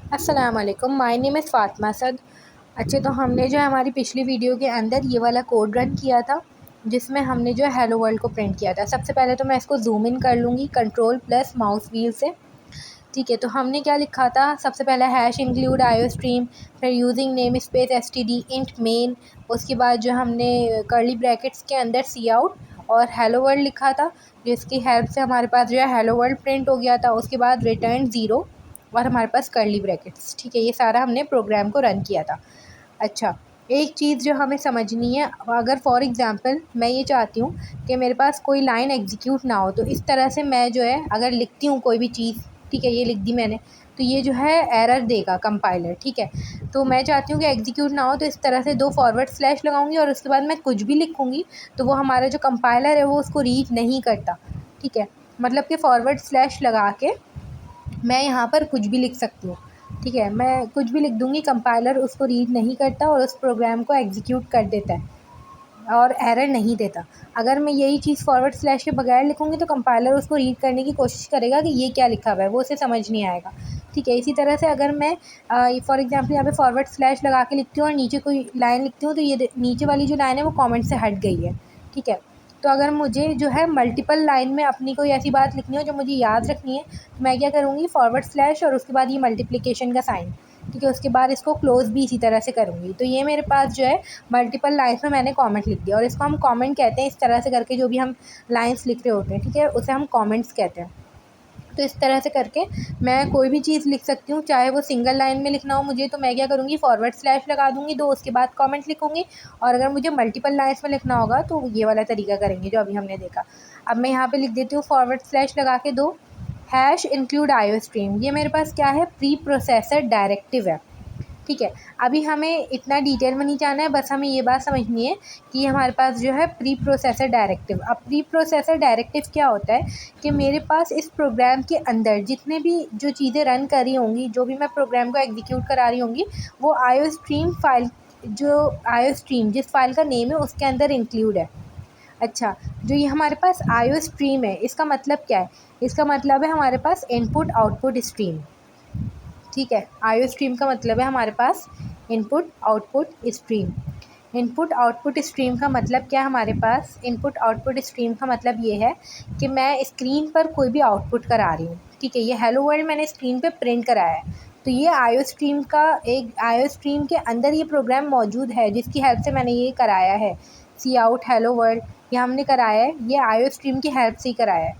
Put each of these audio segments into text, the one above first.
अस्सलाम वालेकुम, my name is Fatima Asad. अच्छा, तो हमने जो है हमारी पिछली वीडियो के अंदर ये वाला कोड रन किया था जिसमें हमने जो है हेलो वर्ल्ड को प्रिंट किया था। सबसे पहले तो मैं इसको ज़ूम इन कर लूँगी कंट्रोल प्लस माउस व्हील से। ठीक है, तो हमने क्या लिखा था, सबसे पहले हैश इंक्लूड आईओ स्ट्रीम, फिर using name space STD int main, उसके बाद जो हमने कर्ली ब्रैकेट्स के अंदर सी आउट और हेलो वर्ल्ड लिखा था, जिसकी हेल्प से हमारे पास जो है हेलो वर्ल्ड प्रिंट हो गया था। उसके बाद रिटर्न ज़ीरो और हमारे पास कर्ली ब्रैकेट्स। ठीक है, ये सारा हमने प्रोग्राम को रन किया था। अच्छा, एक चीज़ जो हमें समझनी है, अगर फॉर एग्ज़ाम्पल मैं ये चाहती हूँ कि मेरे पास कोई लाइन एग्जीक्यूट ना हो, तो इस तरह से मैं जो है अगर लिखती हूँ कोई भी चीज़, ठीक है, ये लिख दी मैंने, तो ये जो है एरर देगा कंपाइलर। ठीक है, तो मैं चाहती हूँ कि एग्जीक्यूट ना हो, तो इस तरह से 2 फॉरवर्ड स्लैश लगाऊंगी और उसके बाद मैं कुछ भी लिखूँगी तो वो हमारा जो कंपाइलर है वो उसको रीड नहीं करता। ठीक है, मतलब कि फॉरवर्ड स्लैश लगा के मैं यहाँ पर कुछ भी लिख सकती हूँ। ठीक है, मैं कुछ भी लिख दूँगी, कंपाइलर उसको रीड नहीं करता और उस प्रोग्राम को एग्जीक्यूट कर देता है और एरर नहीं देता। अगर मैं यही चीज़ फॉरवर्ड स्लैश के बगैर लिखूँगी तो कंपाइलर उसको रीड करने की कोशिश करेगा कि ये क्या लिखा हुआ है, वो उसे समझ नहीं आएगा। ठीक है, इसी तरह से अगर मैं फॉर एग्ज़ाम्पल यहाँ पे फॉरवर्ड स्लैश लगा के लिखती हूँ और नीचे कोई लाइन लिखती हूँ, तो ये नीचे वाली जो लाइन है वो कमेंट से हट गई है। ठीक है, तो अगर मुझे जो है मल्टीपल लाइन में अपनी कोई ऐसी बात लिखनी हो जो मुझे याद रखनी है, तो मैं क्या करूँगी, फॉरवर्ड स्लैश और उसके बाद ये मल्टीप्लिकेशन का साइन। ठीक है, उसके बाद इसको क्लोज़ भी इसी तरह से करूँगी। तो ये मेरे पास जो है मल्टीपल लाइन्स में मैंने कमेंट लिख दिया और इसको हम कमेंट कहते हैं। इस तरह से करके जो भी हम लाइन्स लिख रहे होते हैं, ठीक है, उसे हम कमेंट्स कहते हैं। तो इस तरह से करके मैं कोई भी चीज़ लिख सकती हूँ, चाहे वो सिंगल लाइन में लिखना हो मुझे, तो मैं क्या करूँगी, फॉरवर्ड स्लैश लगा दूँगी 2, उसके बाद कमेंट लिखूँगी। और अगर मुझे मल्टीपल लाइन्स में लिखना होगा तो ये वाला तरीका करेंगे जो अभी हमने देखा। अब मैं यहाँ पे लिख देती हूँ फॉरवर्ड स्लैश लगा के 2 हैश इंक्लूड आईओ स्ट्रीम। ये मेरे पास क्या है, प्री प्रोसेसर डायरेक्टिव है। ठीक है, अभी हमें इतना डिटेल में नहीं जाना है, बस हमें ये बात समझनी है कि हमारे पास जो है प्री प्रोसेसर डायरेक्टिव। अब प्री प्रोसेसर डायरेक्टिव क्या होता है कि मेरे पास इस प्रोग्राम के अंदर जितने भी जो चीज़ें रन कर रही होंगी, जो भी मैं प्रोग्राम को एग्जीक्यूट करा रही होंगी, वो आईओ स्ट्रीम फाइल, जो आईओ स्ट्रीम जिस फाइल का नेम है उसके अंदर इंक्लूड है। अच्छा, जो ये हमारे पास आईओ स्ट्रीम है, इसका मतलब क्या है, इसका मतलब है हमारे पास इनपुट आउटपुट स्ट्रीम। ठीक है, आईओ स्ट्रीम का मतलब है हमारे पास input output stream. Input output stream का मतलब क्या है, हमारे पास इनपुट आउटपुट स्ट्रीम का मतलब ये है कि मैं स्क्रीन पर कोई भी आउटपुट करा रही हूँ। ठीक है, ये हेलो वर्ल्ड मैंने स्क्रीन पे प्रिंट कराया है, तो ये आईओ स्ट्रीम का एक आईओ स्ट्रीम के अंदर ये प्रोग्राम मौजूद है जिसकी हेल्प से मैंने ये कराया है। सी आउट हेलो वर्ल्ड ये हमने कराया है, ये आईओ स्ट्रीम की हेल्प से ही कराया है।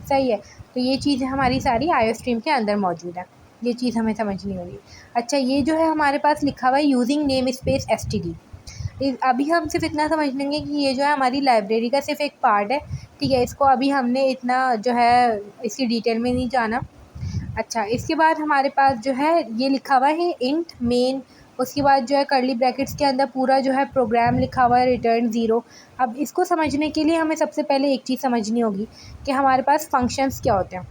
सही है, तो ये चीज़ हमारी सारी आईओ स्ट्रीम के अंदर मौजूद है। ये चीज़ हमें समझनी होगी। अच्छा, ये जो है हमारे पास लिखा हुआ है यूजिंग नेम स्पेस एसटीडी। अभी हम सिर्फ इतना समझ लेंगे कि ये जो है हमारी लाइब्रेरी का सिर्फ एक पार्ट है। ठीक है, इसको अभी हमने इतना जो है इसकी डिटेल में नहीं जाना। अच्छा, इसके बाद हमारे पास जो है ये लिखा हुआ है इंट मेन, उसके बाद जो है कर्ली ब्रैकेट्स के अंदर पूरा जो है प्रोग्राम लिखा हुआ है रिटर्न ज़ीरो। अब इसको समझने के लिए हमें सबसे पहले एक चीज़ समझनी होगी कि हमारे पास फंक्शंस क्या होते हैं।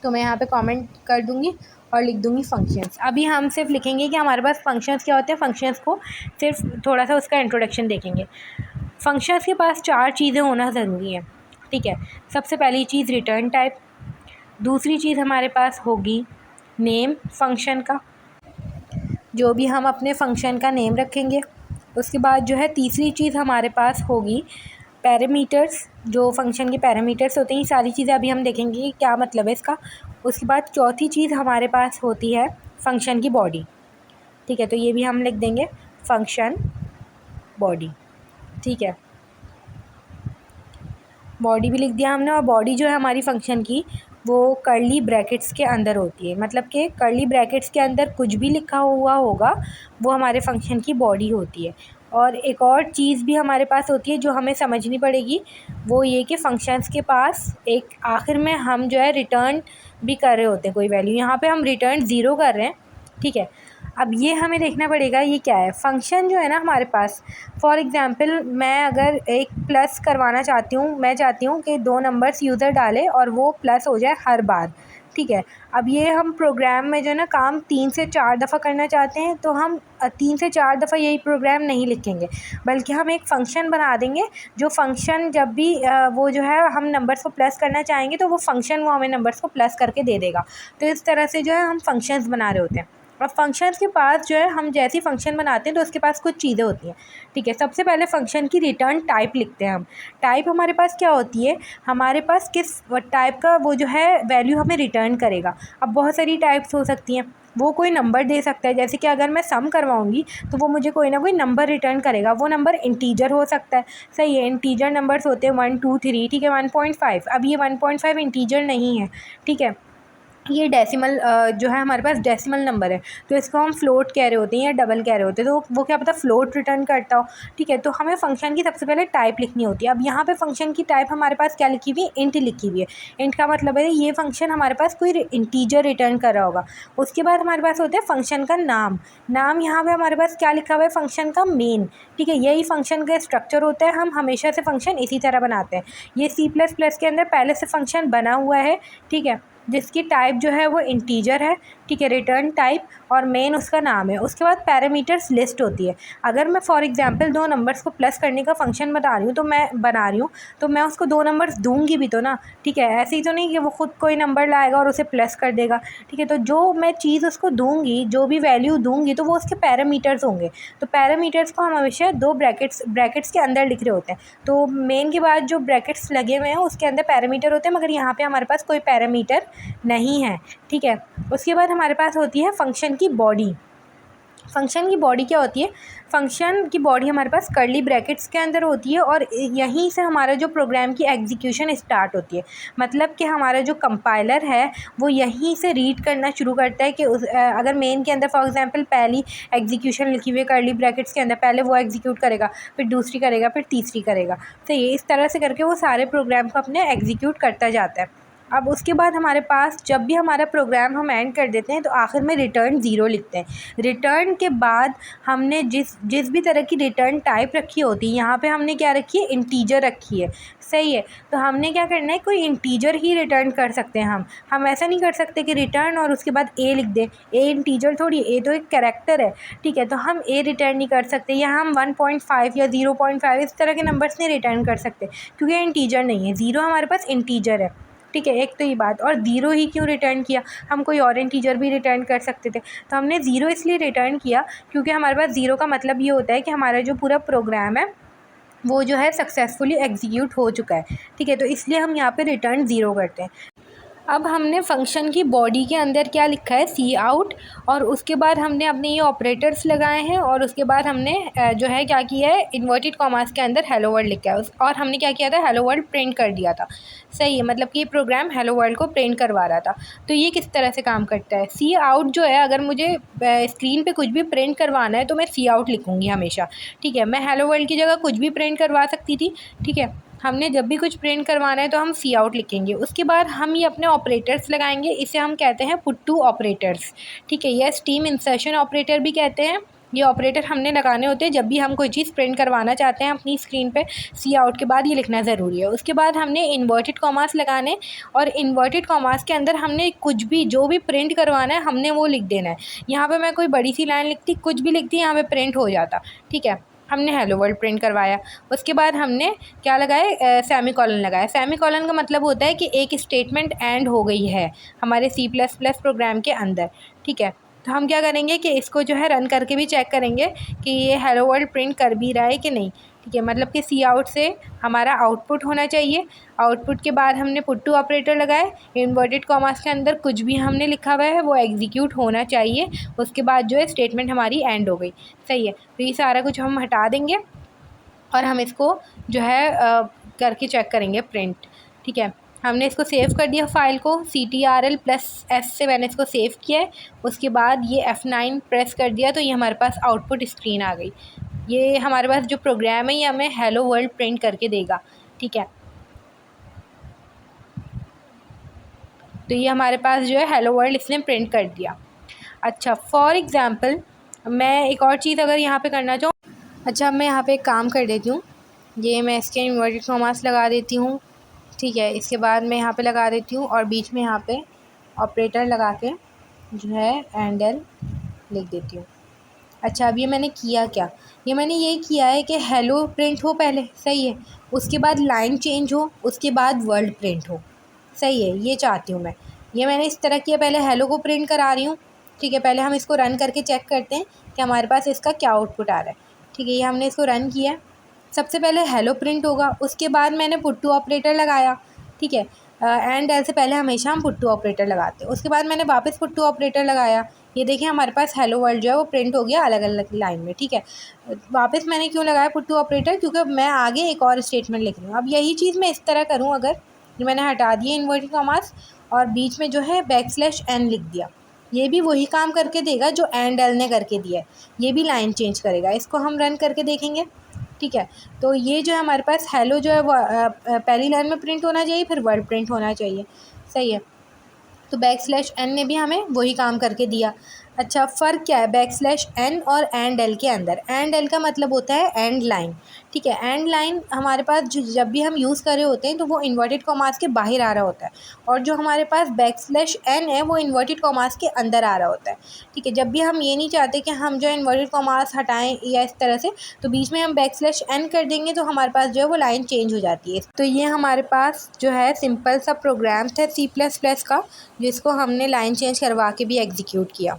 तो मैं यहाँ पे कमेंट कर दूँगी और लिख दूँगी फंक्शंस। अभी हम सिर्फ लिखेंगे कि हमारे पास फंक्शंस क्या होते हैं, फंक्शंस को सिर्फ थोड़ा सा उसका इंट्रोडक्शन देखेंगे। फंक्शंस के पास 4 चीज़ें होना ज़रूरी है। ठीक है, सबसे पहली चीज़ रिटर्न टाइप, दूसरी चीज़ हमारे पास होगी नेम फंक्शन का, जो भी हम अपने फंक्शन का नेम रखेंगे। उसके बाद जो है तीसरी चीज़ हमारे पास होगी पैरामीटर्स, जो फंक्शन के पैरामीटर्स होते हैं। ये सारी चीज़ें अभी हम देखेंगे कि क्या मतलब है इसका। उसके बाद चौथी चीज़ हमारे पास होती है फंक्शन की बॉडी। ठीक है, तो ये भी हम लिख देंगे फंक्शन बॉडी। ठीक है, बॉडी भी लिख दिया हमने, और बॉडी जो है हमारी फंक्शन की वो कर्ली ब्रैकेट्स के अंदर होती है, मतलब कि कर्ली ब्रैकेट्स के अंदर कुछ भी लिखा हुआ होगा वो हमारे फंक्शन की बॉडी होती है। और एक और चीज़ भी हमारे पास होती है जो हमें समझनी पड़ेगी, वो ये कि फंक्शंस के पास एक आखिर में हम जो है रिटर्न भी कर रहे होते हैं कोई वैल्यू। यहाँ पे हम रिटर्न ज़ीरो कर रहे हैं। ठीक है, अब ये हमें देखना पड़ेगा ये क्या है। फंक्शन जो है ना हमारे पास, फॉर एग्ज़ाम्पल मैं अगर एक प्लस करवाना चाहती हूँ, मैं चाहती हूँ कि 2 नंबर्स यूज़र डाले और वो प्लस हो जाए हर बार। ठीक है, अब ये हम प्रोग्राम में जो है ना काम 3 से 4 दफ़ा करना चाहते हैं, तो हम 3 से 4 दफ़ा यही प्रोग्राम नहीं लिखेंगे, बल्कि हम एक फ़ंक्शन बना देंगे। जो फ़ंक्शन जब भी वो जो है हम नंबर्स को प्लस करना चाहेंगे तो वो फ़ंक्शन वो हमें नंबर्स को प्लस करके दे देगा। तो इस तरह से जो है हम फंक्शंस बना रहे होते हैं। अब फंक्शंस के पास जो है हम जैसे फंक्शन बनाते हैं तो उसके पास कुछ चीज़ें होती हैं, ठीक है। सबसे पहले फंक्शन की रिटर्न टाइप लिखते हैं हम। टाइप हमारे पास क्या होती है, हमारे पास किस टाइप का वो जो है वैल्यू हमें रिटर्न करेगा। अब बहुत सारी टाइप्स हो सकती हैं, वो कोई नंबर दे सकता है, जैसे कि अगर मैं सम करवाऊँगी तो वो मुझे कोई ना कोई नंबर रिटर्न करेगा। वो नंबर इंटीजर हो सकता है, सही है। इंटीजर नंबर्स होते हैं 1 2 3, ठीक है। 1.5, अब ये 1.5 इंटीजर नहीं है, ठीक है। ये डेसिमल जो है हमारे पास डेसिमल नंबर है, तो इसको हम फ्लोट कह रहे होते हैं या डबल कह रहे होते हैं, तो वो क्या पता फ्लोट रिटर्न करता हो, ठीक है। तो हमें फ़ंक्शन की सबसे पहले टाइप लिखनी होती है। अब यहाँ पे फ़ंक्शन की टाइप हमारे पास क्या लिखी हुई है, इंट लिखी हुई है। इंट का मतलब है ये फ़ंक्शन हमारे पास कोई इंटीजर रिटर्न कर रहा होगा। उसके बाद हमारे पास होता है फ़ंक्शन का नाम। नाम यहाँ पर हमारे पास क्या लिखा हुआ है, फ़ंक्शन का मेन, ठीक है। यही फ़ंक्शन का स्ट्रक्चर होता है, हम हमेशा से फ़ंक्शन इसी तरह बनाते हैं। ये C++ के अंदर पहले से फ़ंक्शन बना हुआ है, ठीक है, जिसकी टाइप जो है वो इंटीजर है, ठीक है, रिटर्न टाइप, और मेन उसका नाम है। उसके बाद पैरामीटर्स लिस्ट होती है। अगर मैं फॉर एग्जांपल दो नंबर्स को प्लस करने का फंक्शन बता रही हूँ तो मैं उसको दो नंबर्स दूंगी भी तो ना, ठीक है। ऐसे ही तो नहीं कि वो खुद कोई नंबर लाएगा और उसे प्लस कर देगा, ठीक है। तो जो मैं चीज़ उसको दूंगी, जो भी वैल्यू दूंगी, तो वो उसके पैरामीटर्स होंगे। तो पैरामीटर्स को हम हमेशा दो ब्रैकेट्स के अंदर लिख रहे होते हैं। तो मेन के बाद जो ब्रैकेट्स लगे हुए हैं उसके अंदर पैरामीटर होते हैं, मगर यहाँ पे हमारे पास कोई पैरामीटर नहीं है, ठीक है। उसके बाद हमारे पास होती है फंक्शन की बॉडी। फंक्शन की बॉडी क्या होती है, फंक्शन की बॉडी हमारे पास कर्ली ब्रैकेट्स के अंदर होती है, और यहीं से हमारा जो प्रोग्राम की एग्जीक्यूशन स्टार्ट होती है। मतलब कि हमारा जो कंपाइलर है वो यहीं से रीड करना शुरू करता है कि अगर मेन के अंदर फॉर एग्जांपल पहली एग्जीक्यूशन लिखी हुई है कर्ली ब्रैकेट्स के अंदर, पहले वो एग्जीक्यूट करेगा, फिर दूसरी करेगा, फिर तीसरी करेगा। तो ये इस तरह से करके वो सारे प्रोग्राम को अपने एग्जीक्यूट करता जाता है। अब उसके बाद हमारे पास जब भी हमारा प्रोग्राम हम एंड कर देते हैं तो आखिर में रिटर्न ज़ीरो लिखते हैं। रिटर्न के बाद हमने जिस भी तरह की रिटर्न टाइप रखी होती है, यहाँ पे हमने क्या रखी है, इंटीजर रखी है, सही है। तो हमने क्या करना है, कोई इंटीजर ही रिटर्न कर सकते हैं हम ऐसा नहीं कर सकते कि रिटर्न और उसके बाद ए लिख दें। ए इंटीजर थोड़ी, ए तो एक कैरेक्टर है, ठीक है। तो हम ए रिटर्न नहीं कर सकते, या हम 1.5 या 0.5 इस तरह के नंबर्स नहीं रिटर्न कर सकते, क्योंकि इंटीजर नहीं है। ज़ीरो हमारे पास इंटीजर है, ठीक है। एक तो ये बात, और ज़ीरो ही क्यों रिटर्न किया, हम कोई और इंटीजर भी रिटर्न कर सकते थे। तो हमने ज़ीरो इसलिए रिटर्न किया क्योंकि हमारे पास ज़ीरो का मतलब ये होता है कि हमारा जो पूरा प्रोग्राम है वो जो है सक्सेसफुली एग्जीक्यूट हो चुका है, ठीक है। तो इसलिए हम यहाँ पे रिटर्न ज़ीरो करते हैं। अब हमने फंक्शन की बॉडी के अंदर क्या लिखा है, सी आउट, और उसके बाद हमने अपने ये ऑपरेटर्स लगाए हैं, और उसके बाद हमने जो है क्या किया है, इन्वर्टेड कॉमास के अंदर हेलो वर्ल्ड लिखा है, और हमने क्या किया था, हेलो वर्ल्ड प्रिंट कर दिया था, सही है। मतलब कि ये प्रोग्राम हेलो वर्ल्ड को प्रिंट करवा रहा था। तो ये किस तरह से काम करता है, सी आउट जो है, अगर मुझे स्क्रीन पे कुछ भी प्रिंट करवाना है तो मैं सी आउट लिखूँगी हमेशा, ठीक है। मैं हेलो वर्ल्ड की जगह कुछ भी प्रिंट करवा सकती थी, ठीक है। हमने जब भी कुछ प्रिंट करवाना है तो हम सी आउट लिखेंगे। उसके बाद हम ये अपने ऑपरेटर्स लगाएंगे, इसे हम कहते हैं पुट टू ऑपरेटर्स, ठीक है। यह स्टीम इंसर्शन ऑपरेटर भी कहते हैं। ये ऑपरेटर हमने लगाने होते हैं जब भी हम कोई चीज़ प्रिंट करवाना चाहते हैं अपनी स्क्रीन पे। सी आउट के बाद ये लिखना ज़रूरी है। उसके बाद हमने इन्वर्टेड कॉमास लगाने, और इन्वर्टेड कॉमास के अंदर हमने कुछ भी जो भी प्रिंट करवाना है हमने वो लिख देना है। यहाँ पे मैं कोई बड़ी सी लाइन लिखती, कुछ भी लिखती, यहाँ पे प्रिंट हो जाता, ठीक है। हमने हेलो वर्ल्ड प्रिंट करवाया। उसके बाद हमने क्या लगाया, सेमी कॉलन लगाया। सेमी कॉलन का मतलब होता है कि एक स्टेटमेंट एंड हो गई है हमारे C++ प्रोग्राम के अंदर, ठीक है। तो हम क्या करेंगे कि इसको जो है रन करके भी चेक करेंगे कि ये हेलो वर्ल्ड प्रिंट कर भी रहा है कि नहीं, ठीक है। मतलब कि सी आउट से हमारा आउटपुट होना चाहिए। आउटपुट के बाद हमने पुट टू ऑपरेटर लगाए, इन्वर्टेड कॉमास के अंदर कुछ भी हमने लिखा हुआ है वो एग्जीक्यूट होना चाहिए। उसके बाद जो है स्टेटमेंट हमारी एंड हो गई, सही है। तो ये सारा कुछ हम हटा देंगे और हम इसको जो है करके चेक करेंगे प्रिंट, ठीक है। हमने इसको सेव कर दिया फाइल को, CTRL+S से मैंने इसको सेव किया है। उसके बाद ये F9 प्रेस कर दिया तो ये हमारे पास आउटपुट स्क्रीन आ गई। ये हमारे पास जो प्रोग्राम है ये हमें हेलो वर्ल्ड प्रिंट करके देगा, ठीक है। तो ये हमारे पास जो है हेलो वर्ल्ड इसने प्रिंट कर दिया। अच्छा, फॉर एग्ज़ाम्पल मैं एक और चीज़ अगर यहाँ पे करना चाहूँ, अच्छा मैं यहाँ पे एक काम कर देती हूँ, ये मैं इसके इन्वर्टेड कॉमास लगा देती हूँ, ठीक है। इसके बाद मैं यहाँ पे लगा देती हूँ और बीच में यहाँ पे ऑपरेटर लगा के जो है एंडल लिख देती हूँ। अच्छा, अब ये मैंने किया क्या, ये मैंने ये किया है कि हेलो प्रिंट हो पहले, सही है। उसके बाद लाइन चेंज हो, उसके बाद वर्ल्ड प्रिंट हो, सही है। ये चाहती हूँ मैं, ये मैंने इस तरह किया, पहले हेलो को प्रिंट करा रही हूँ, ठीक है, पहले हम इसको रन करके चेक करते हैं कि हमारे पास इसका क्या आउटपुट आ रहा है। ठीक है, ये हमने इसको रन किया। सबसे पहले हेलो प्रिंट होगा, उसके बाद मैंने पुट टू ऑपरेटर लगाया। ठीक है, एंड एल से पहले हमेशा हम पुट टू ऑपरेटर लगाते हैं। उसके बाद मैंने वापस पुट टू ऑपरेटर लगाया। ये देखिए हमारे पास हेलो वर्ल्ड जो है वो प्रिंट हो गया अलग अलग लाइन में। ठीक है, वापस मैंने क्यों लगाया पुट टू ऑपरेटर, क्योंकि मैं आगे एक और स्टेटमेंट लिख रही हूँ। अब यही चीज़ मैं इस तरह करूँ, अगर मैंने हटा दिए इन्वर्टेड कॉमास और बीच में जो है \n लिख दिया, ये भी वही काम करके देगा जो एंड एल ने करके दिया है, ये भी लाइन चेंज करेगा। इसको हम रन करके देखेंगे। ठीक है, तो ये जो है हमारे पास हेलो जो है वो पहली लाइन में प्रिंट होना चाहिए, फिर वर्ड प्रिंट होना चाहिए। सही है, तो \n ने भी हमें वही काम करके दिया। अच्छा, फ़र्क क्या है \n और एंड एल के अंदर? एंड एल का मतलब होता है एंड लाइन। ठीक है, एंड लाइन हमारे पास जब भी हम यूज़ कर रहे होते हैं तो वो इन्वर्टेड कॉमास के बाहर आ रहा होता है, और जो हमारे पास \n है वो इन्वर्टेड कॉमास के अंदर आ रहा होता है। ठीक है, जब भी हम ये नहीं चाहते कि हम जो है इन्वर्टेड कॉमास हटाएं या इस तरह से, तो बीच में हम \n कर देंगे तो हमारे पास जो है वो लाइन चेंज हो जाती है। तो ये हमारे पास जो है सिंपल सा प्रोग्राम था C++ का, जिसको हमने लाइन चेंज करवा के भी एग्जीक्यूट किया।